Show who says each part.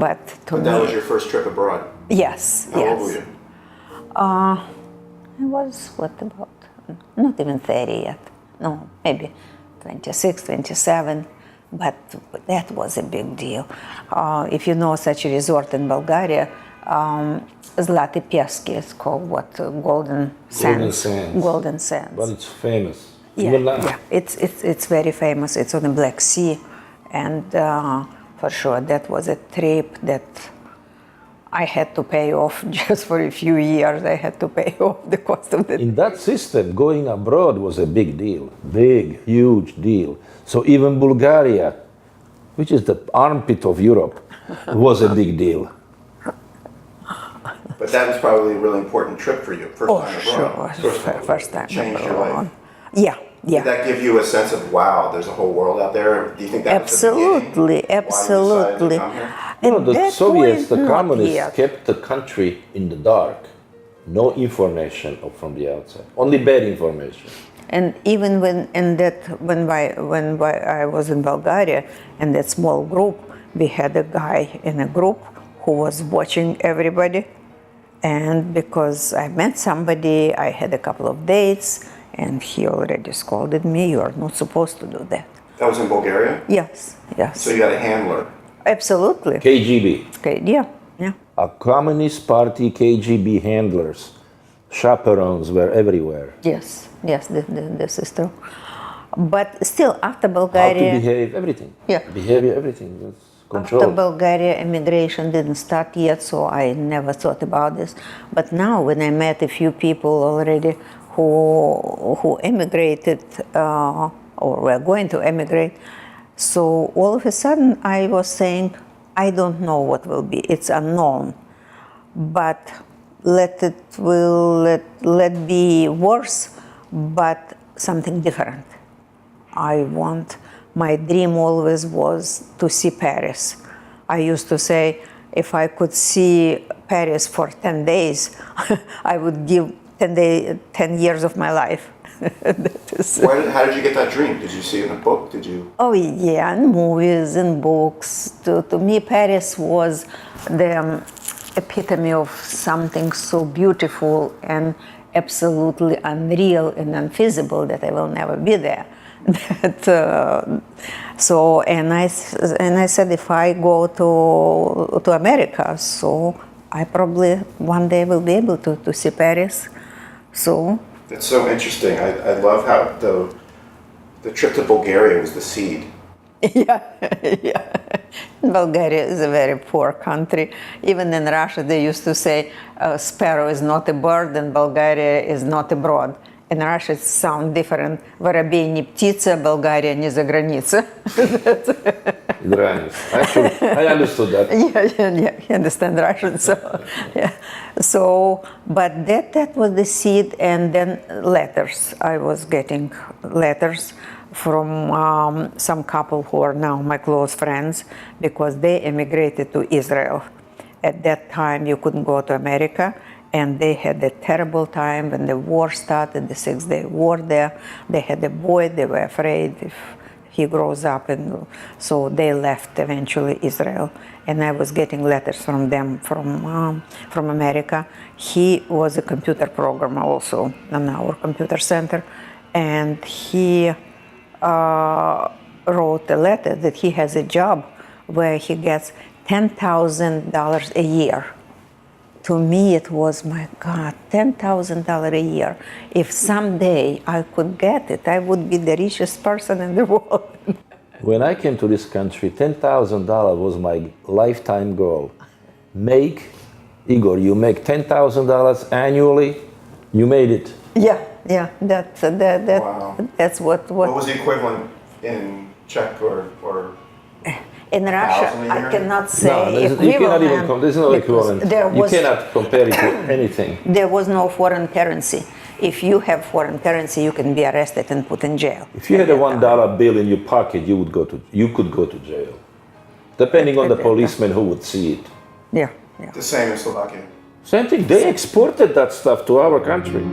Speaker 1: But to
Speaker 2: But that
Speaker 1: me,
Speaker 2: was your first trip abroad.
Speaker 1: yes,
Speaker 2: How
Speaker 1: yes.
Speaker 2: old were you?
Speaker 1: I was, what about, not even 30 yet. No, maybe 26, 27. But that was a big deal. If you know such a resort in Bulgaria, Zlati Pieski, it's called what? Golden Sands. Golden Sands.
Speaker 3: But it's famous.
Speaker 1: Yeah,
Speaker 3: Even now.
Speaker 1: yeah. It's very famous. It's on the Black Sea. And for sure, that was a trip that I had to pay off just for a few years. I had to pay off the cost of the
Speaker 3: In that system, going abroad was a big deal. Big, huge deal. So even Bulgaria, which is the armpit of Europe, was a big deal.
Speaker 2: But that was probably a really important trip for you. First time abroad.
Speaker 1: Sure. First time
Speaker 2: Changed your
Speaker 1: abroad.
Speaker 2: life.
Speaker 1: Yeah, yeah.
Speaker 2: Did that give you a sense of, wow, there's a whole world out there? Do you think that was the beginning?
Speaker 1: Absolutely.
Speaker 2: Why you decided to come here?
Speaker 3: No, the
Speaker 1: that
Speaker 3: Soviets,
Speaker 1: point,
Speaker 3: the
Speaker 1: not
Speaker 3: communists,
Speaker 1: yet.
Speaker 3: kept the country in the dark. No information from the outside. Only bad information.
Speaker 1: And even when I was in Bulgaria, in that small group, we had a guy in a group who was watching everybody. And because I met somebody, I had a couple of dates, and he already scolded me, "You are not supposed to do that."
Speaker 2: That was in Bulgaria?
Speaker 1: Yes, yes.
Speaker 2: So you had a handler.
Speaker 1: Absolutely.
Speaker 3: KGB.
Speaker 1: Okay, yeah, yeah.
Speaker 3: A Communist Party KGB handlers, chaperones were everywhere.
Speaker 1: Yes, yes, this is true. But still, after
Speaker 3: How
Speaker 1: Bulgaria...
Speaker 3: to behave, everything.
Speaker 1: Yeah.
Speaker 3: Behavior, everything. That's
Speaker 1: After
Speaker 3: control.
Speaker 1: Bulgaria, immigration didn't start yet, so I never thought about this. But now, when I met a few people already who immigrated or were going to emigrate, so all of a sudden I was saying, I don't know what will be. It's unknown, but let be worse, but something different. My dream always was to see Paris. I used to say, if I could see Paris for 10 days, I would give 10 years of my life.
Speaker 2: How did you get that dream? Did you see it in a book? Did you?
Speaker 1: Oh yeah, in movies and books. To me, Paris was the epitome of something so beautiful and absolutely unreal and unfeasible that I will never be there. And I said, if I go to America, so I probably one day will be able to see Paris. So
Speaker 2: That's so interesting. I love how the trip to Bulgaria was the seed.
Speaker 1: yeah. Bulgaria is a very poor country. Even in Russia, they used to say sparrow is not a bird and Bulgaria is not abroad. In Russia, it sounds different. Воробей не птица, Bulgaria не за граница.
Speaker 3: Actually, I understood that.
Speaker 1: Yeah, you understand Russian, so yeah. So, but that was the seed, and then letters. I was getting letters from some couple who are now my close friends because they emigrated to Israel. At that time, you couldn't go to America. And they had a terrible time when the war started, the 6-day war there. They had a boy, they were afraid if he grows up. And so they left eventually Israel. And I was getting letters from them from America. He was a computer programmer also in our computer center. And he wrote a letter that he has a job where he gets $10,000 a year. To me, it was, my God, $10,000 a year. If someday I could get it, I would be the richest person in the world.
Speaker 3: When I came to this country, $10,000 was my lifetime goal. Igor, you make $10,000 annually, you made it.
Speaker 1: Yeah,
Speaker 2: Wow.
Speaker 1: That's what.
Speaker 2: What was the equivalent in Czech or?
Speaker 1: In Russia, I cannot say
Speaker 3: you cannot even there's no equivalent. You cannot compare it to anything.
Speaker 1: There was no foreign currency. If you have foreign currency, you can be arrested and put in jail.
Speaker 3: If you had a $1 bill in your pocket, you could go to jail, depending on the policeman who would see it.
Speaker 1: Yeah.
Speaker 2: The same in Slovakia.
Speaker 3: Same thing. They exported that stuff to our country.